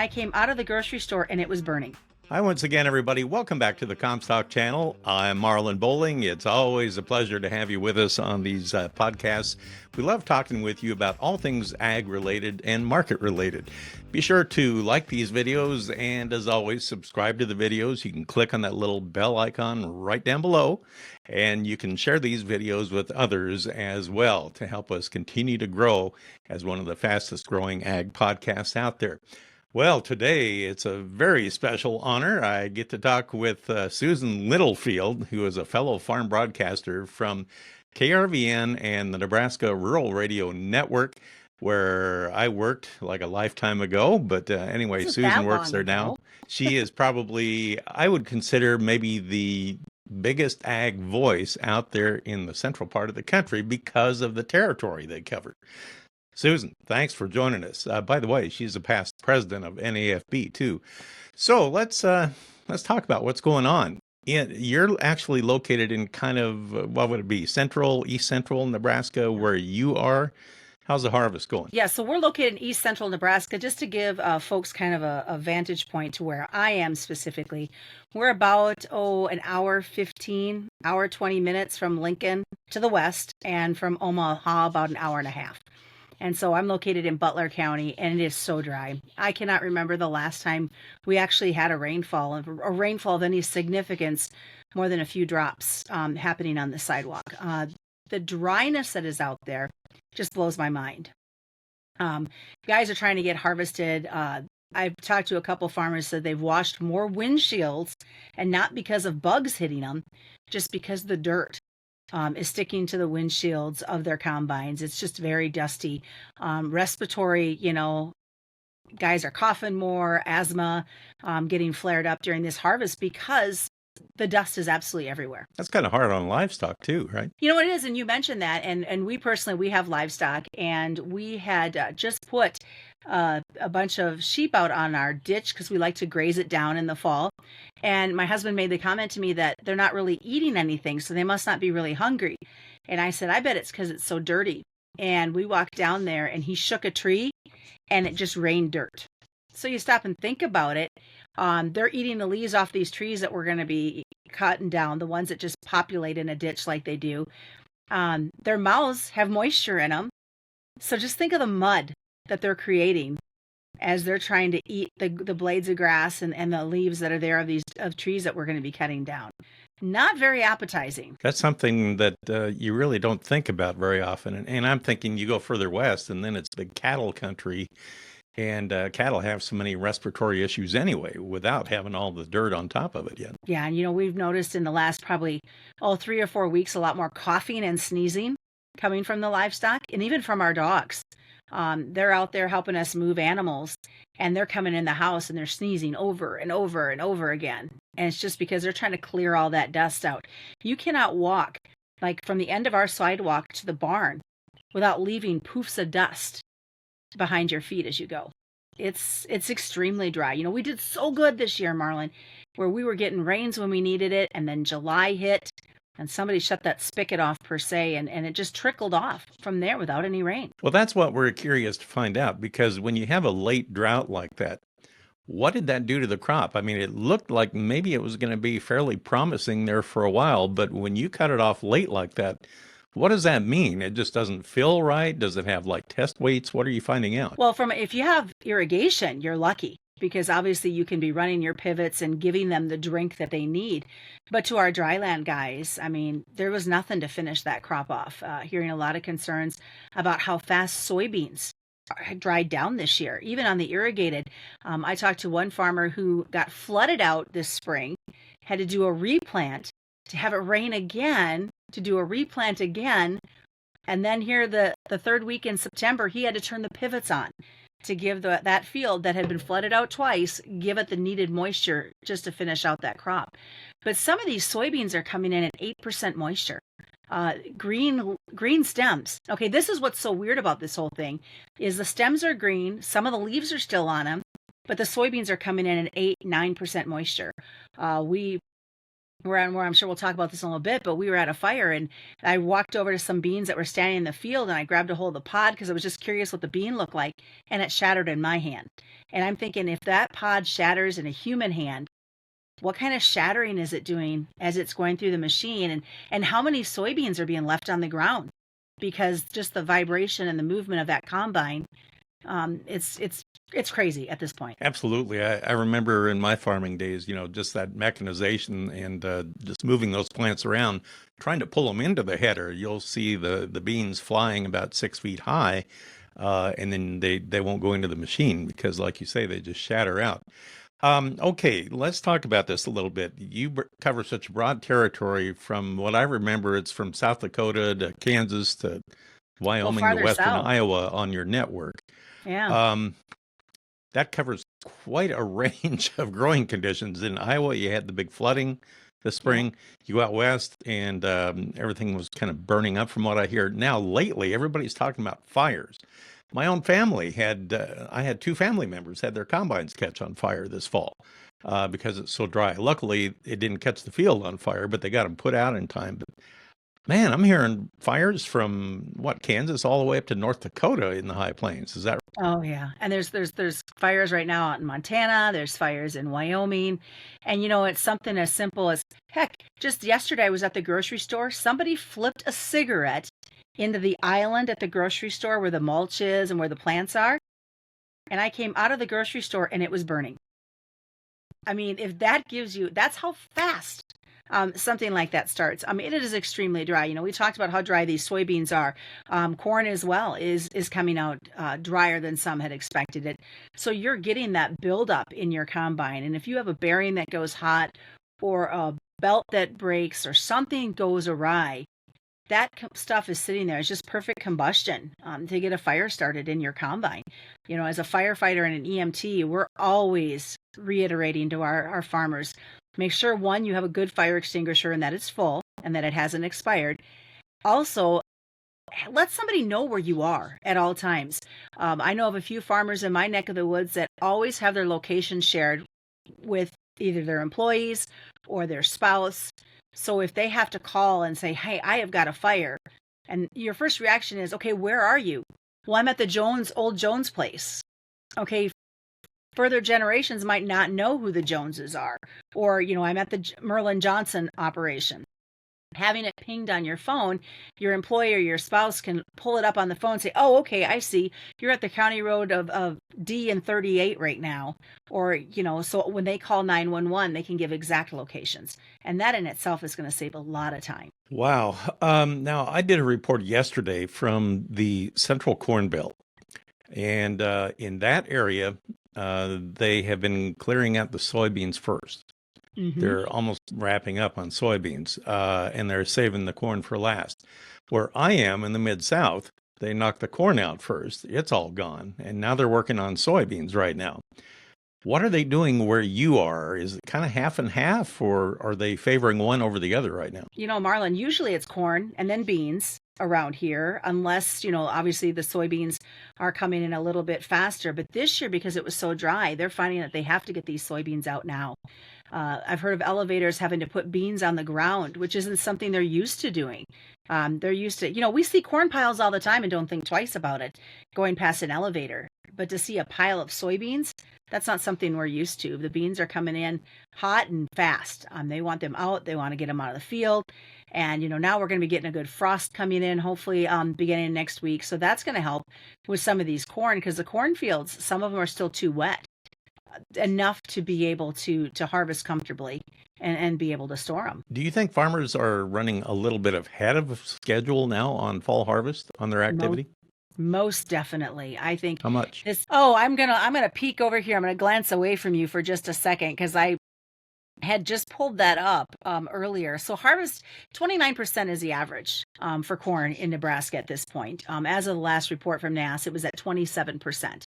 I came out of the grocery store and it was burning. Hi, once again, everybody. Welcome back to the Comstock channel. I'm Marlin Bohling. It's always a pleasure to have you with us on these podcasts. We love talking with you about all things ag related and market related. Be sure to like these videos and, as always, subscribe to the videos. You can click on that little bell icon right down below, and you can share these videos with others as well to help us continue to grow as one of the fastest growing ag podcasts out there. Well, today it's a very special honor. I get to talk with Susan Littlefield, who is a fellow farm broadcaster from KRVN and the Nebraska Rural Radio Network, where I worked like a lifetime ago. But anyway, Isn't Susan that works long there now. ago? She is probably, I would consider, maybe the biggest ag voice out there in the central part of the country because of the territory they cover. Susan, thanks for joining us. By the way, she's a past president of NAFB too. So let's talk about what's going on. You're actually located in kind of what would it be, east central Nebraska, where you are. How's the harvest going? Yeah, so we're located in east central Nebraska. Just to give folks kind of a vantage point to where I am specifically, we're about, an hour 15, hour 20 minutes from Lincoln to the west, and from Omaha about an hour and a half. And so I'm located in Butler County, and it is so dry. I cannot remember the last time we actually had a rainfall of any significance, more than a few drops happening on the sidewalk. The dryness that is out there just blows my mind. Guys are trying to get harvested. I've talked to a couple farmers that they've washed more windshields, and not because of bugs hitting them, just because the dirt is sticking to the windshields of their combines. It's just very dusty. Respiratory, guys are coughing more, asthma, getting flared up during this harvest because the dust is absolutely everywhere. That's kind of hard on livestock too, right? You know what it is, and you mentioned that, and we personally, we have livestock, and we had just put a bunch of sheep out on our ditch because we like to graze it down in the fall. And my husband made the comment to me that they're not really eating anything, so they must not be really hungry. And I said, I bet it's because it's so dirty. And we walked down there, and he shook a tree, and it just rained dirt. So you stop and think about it. They're eating the leaves off these trees that we're going to be cutting down, the ones that just populate in a ditch like they do. Their mouths have moisture in them. So just think of the mud that they're creating as they're trying to eat the blades of grass and the leaves that are there of trees that we're going to be cutting down. Not very appetizing. That's something that you really don't think about very often. And I'm thinking you go further west, and then it's big cattle country. And cattle have so many respiratory issues anyway, without having all the dirt on top of it yet. Yeah, and we've noticed in the last probably 3 or 4 weeks a lot more coughing and sneezing coming from the livestock, and even from our dogs. They're out there helping us move animals, and they're coming in the house and they're sneezing over and over and over again. And it's just because they're trying to clear all that dust out. You cannot walk like from the end of our sidewalk to the barn without leaving poofs of dust behind your feet as you go. It's extremely dry. We did so good this year, Marlin, where we were getting rains when we needed it, and then July hit, and somebody shut that spigot off per se, and it just trickled off from there without any rain. Well, that's what we're curious to find out, because when you have a late drought like that, what did that do to the crop? I mean, it looked like maybe it was going to be fairly promising there for a while, but when you cut it off late like that, what does that mean? It just doesn't feel right? Does it have like test weights? What are you finding out? Well, if you have irrigation, you're lucky, because obviously you can be running your pivots and giving them the drink that they need. But to our dryland guys, I mean, there was nothing to finish that crop off. Hearing a lot of concerns about how fast soybeans dried down this year, even on the irrigated. I talked to one farmer who got flooded out this spring, had to do a replant, to have it rain again, to do a replant again. And then here the third week in September, he had to turn the pivots on to give that field that had been flooded out twice, give it the needed moisture just to finish out that crop. But some of these soybeans are coming in at 8% moisture. Green stems. Okay, this is what's so weird about this whole thing, is the stems are green, some of the leaves are still on them, but the soybeans are coming in at 8-9% moisture. We where I'm sure we'll talk about this in a little bit, but we were at a fire and I walked over to some beans that were standing in the field and I grabbed a hold of the pod because I was just curious what the bean looked like, and it shattered in my hand. And I'm thinking, if that pod shatters in a human hand, what kind of shattering is it doing as it's going through the machine, and how many soybeans are being left on the ground because just the vibration and the movement of that combine, it's crazy at this point. Absolutely. I remember in my farming days, just that mechanization and just moving those plants around, trying to pull them into the header. You'll see the beans flying about 6 feet high, and then they won't go into the machine because, like you say, they just shatter out. Okay, let's talk about this a little bit. You cover such broad territory. From what I remember, it's from South Dakota to Kansas to Well, Wyoming to farther western south. Iowa on your network. Yeah. Um, that covers quite a range of growing conditions. In Iowa, you had the big flooding this Yeah. spring. You go out west, and everything was kind of burning up from what I hear. Now, lately, everybody's talking about fires. My own family I had two family members had their combines catch on fire this fall because it's so dry. Luckily, it didn't catch the field on fire, but they got them put out in time. But man, I'm hearing fires from Kansas all the way up to North Dakota in the high plains. Is that Oh yeah. And there's fires right now out in Montana, there's fires in Wyoming. And it's something as simple as, heck, just yesterday I was at the grocery store, somebody flipped a cigarette into the island at the grocery store where the mulch is and where the plants are, and I came out of the grocery store and it was burning. I mean, if that gives you, that's how fast something like that starts. I mean, it is extremely dry. We talked about how dry these soybeans are. Corn as well is coming out drier than some had expected it. So you're getting that buildup in your combine. And if you have a bearing that goes hot or a belt that breaks or something goes awry, that stuff is sitting there. It's just perfect combustion to get a fire started in your combine. As a firefighter and an EMT, we're always reiterating to our farmers, make sure, one, you have a good fire extinguisher and that it's full and that it hasn't expired. Also, let somebody know where you are at all times. I know of a few farmers in my neck of the woods that always have their location shared with either their employees or their spouse. So if they have to call and say, hey, I have got a fire, and your first reaction is, okay, where are you? Well, I'm at the old Jones place. Okay, further generations might not know who the Joneses are. Or, I'm at the Merlin Johnson operation. Having it pinged on your phone, your employer, your spouse can pull it up on the phone and say, oh, okay, I see. You're at the county road of D and 38 right now. Or, so when they call 911, they can give exact locations. And that in itself is going to save a lot of time. wow? Now, I did a report yesterday from the Central Corn Belt, and in that area, they have been clearing out the soybeans first. Mm-hmm. They're almost wrapping up on soybeans, and they're saving the corn for last. Where I am in the Mid-South, they knocked the corn out first. It's all gone, and now they're working on soybeans right now. What are they doing where you are? Is it kind of half and half, or are they favoring one over the other right now? Marlon, usually it's corn and then beans around here, unless, obviously the soybeans are coming in a little bit faster. But this year, because it was so dry, they're finding that they have to get these soybeans out now. I've heard of elevators having to put beans on the ground, which isn't something they're used to doing. They're used to, we see corn piles all the time and don't think twice about it going past an elevator. But to see a pile of soybeans, that's not something we're used to. The beans are coming in hot and fast. They want them out. They want to get them out of the field. And, now we're going to be getting a good frost coming in, hopefully beginning next week. So that's going to help with some of these corn, because the cornfields, some of them are still too wet enough to be able to harvest comfortably and be able to store them. Do you think farmers are running a little bit ahead of schedule now on fall harvest on their Most, activity? most definitely. I think How much? I'm gonna peek over here. I'm gonna glance away from you for just a second because I had just pulled that up earlier. So harvest 29% is the average for corn in Nebraska at this point. As of the last report from NASS, it was at 27%,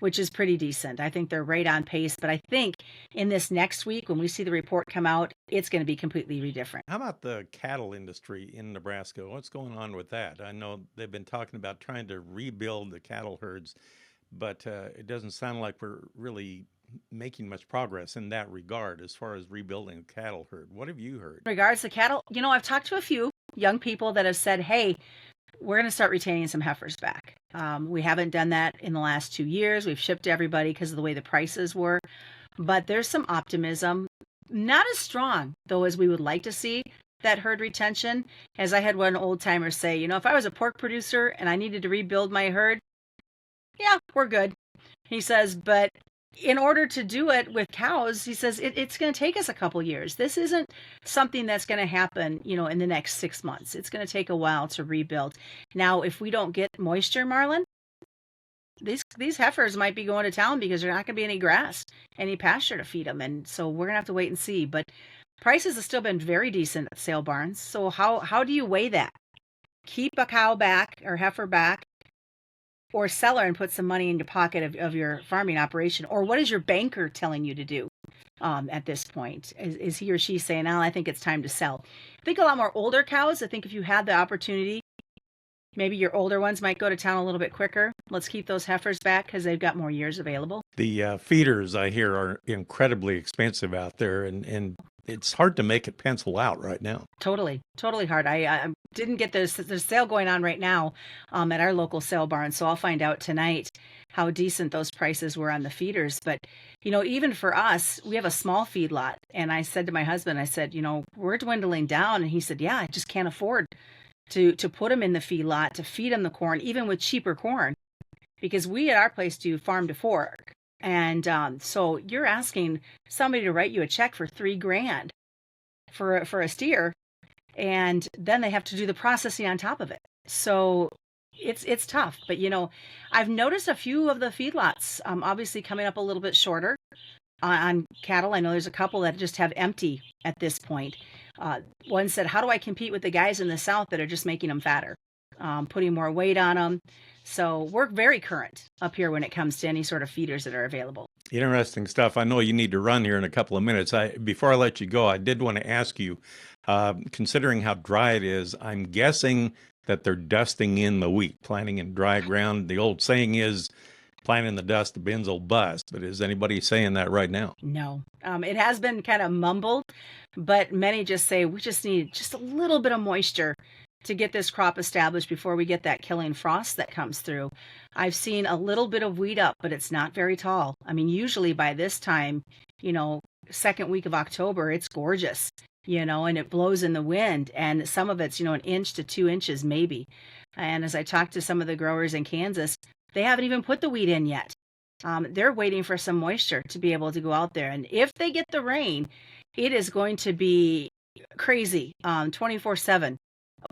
which is pretty decent. I think they're right on pace. But I think in this next week, when we see the report come out, it's going to be completely different. How about the cattle industry in Nebraska? What's going on with that? I know they've been talking about trying to rebuild the cattle herds, but it doesn't sound like we're really making much progress in that regard as far as rebuilding the cattle herd. What have you heard? In regards to cattle, I've talked to a few young people that have said, hey, we're going to start retaining some heifers back. We haven't done that in the last 2 years. We've shipped to everybody because of the way the prices were. But there's some optimism, not as strong, though, as we would like to see that herd retention. As I had one old timer say, if I was a pork producer and I needed to rebuild my herd, yeah, we're good. He says, but in order to do it with cows, he says, it's going to take us a couple years. This isn't something that's going to happen, in the next 6 months. It's going to take a while to rebuild. Now, if we don't get moisture, Marlin, these heifers might be going to town because there's not going to be any grass, any pasture to feed them. And so we're going to have to wait and see. But prices have still been very decent at sale barns. So how do you weigh that? Keep a cow back or heifer back, or sell her and put some money in your pocket of your farming operation? Or what is your banker telling you to do at this point? Is he or she saying, I think it's time to sell? I think a lot more older cows, I think if you had the opportunity, maybe your older ones might go to town a little bit quicker. Let's keep those heifers back because they've got more years available. The feeders, I hear, are incredibly expensive out there, and it's hard to make it pencil out right now. Totally hard. I didn't get there's sale going on right now at our local sale barn, so I'll find out tonight how decent those prices were on the feeders. But even for us, we have a small feedlot, and I said to my husband, I said, we're dwindling down, and he said, yeah, I just can't afford to put them in the feedlot to feed them the corn, even with cheaper corn, because we at our place do farm to fork. And so you're asking somebody to write you a check for $3,000 for a steer, and then they have to do the processing on top of it. So it's tough. But I've noticed a few of the feedlots obviously coming up a little bit shorter on cattle. I know there's a couple that just have empty at this point. One said, how do I compete with the guys in the South that are just making them fatter, putting more weight on them? So we're very current up here when it comes to any sort of feeders that are available. Interesting stuff. I know you need to run here in a couple of minutes. Before I let you go, I did want to ask you, considering how dry it is, I'm guessing that they're dusting in the wheat, planting in dry ground. The old saying is, plant in the dust, the bins will bust. But is anybody saying that right now? No. It has been kind of mumbled, but many just say we just need just a little bit of moisture to get this crop established before we get that killing frost that comes through. I've seen a little bit of wheat up, but it's not very tall. I mean, usually by this time, second week of October, it's gorgeous, and it blows in the wind, and some of it's, 1 inch to 2 inches maybe. And as I talked to some of the growers in Kansas, they haven't even put the wheat in yet. They're waiting for some moisture to be able to go out there. And if they get the rain, it is going to be crazy, 24/7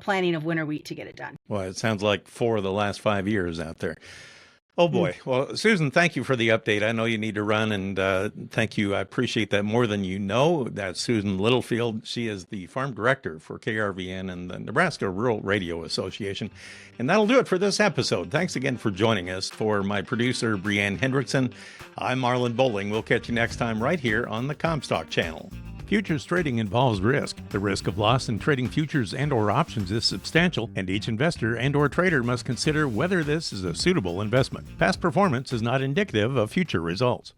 planting of winter wheat to get it done. Well, it sounds like 4 of the last 5 years out there. Oh, boy. Well, Susan, thank you for the update. I know you need to run, and thank you. I appreciate that more than you know. That's Susan Littlefield. She is the farm director for KRVN and the Nebraska Rural Radio Association. And that'll do it for this episode. Thanks again for joining us. For my producer, Brianne Hendrickson, I'm Marlin Bohling. We'll catch you next time right here on the Comstock Channel. Futures trading involves risk. The risk of loss in trading futures and/or options is substantial, and each investor and/or trader must consider whether this is a suitable investment. Past performance is not indicative of future results.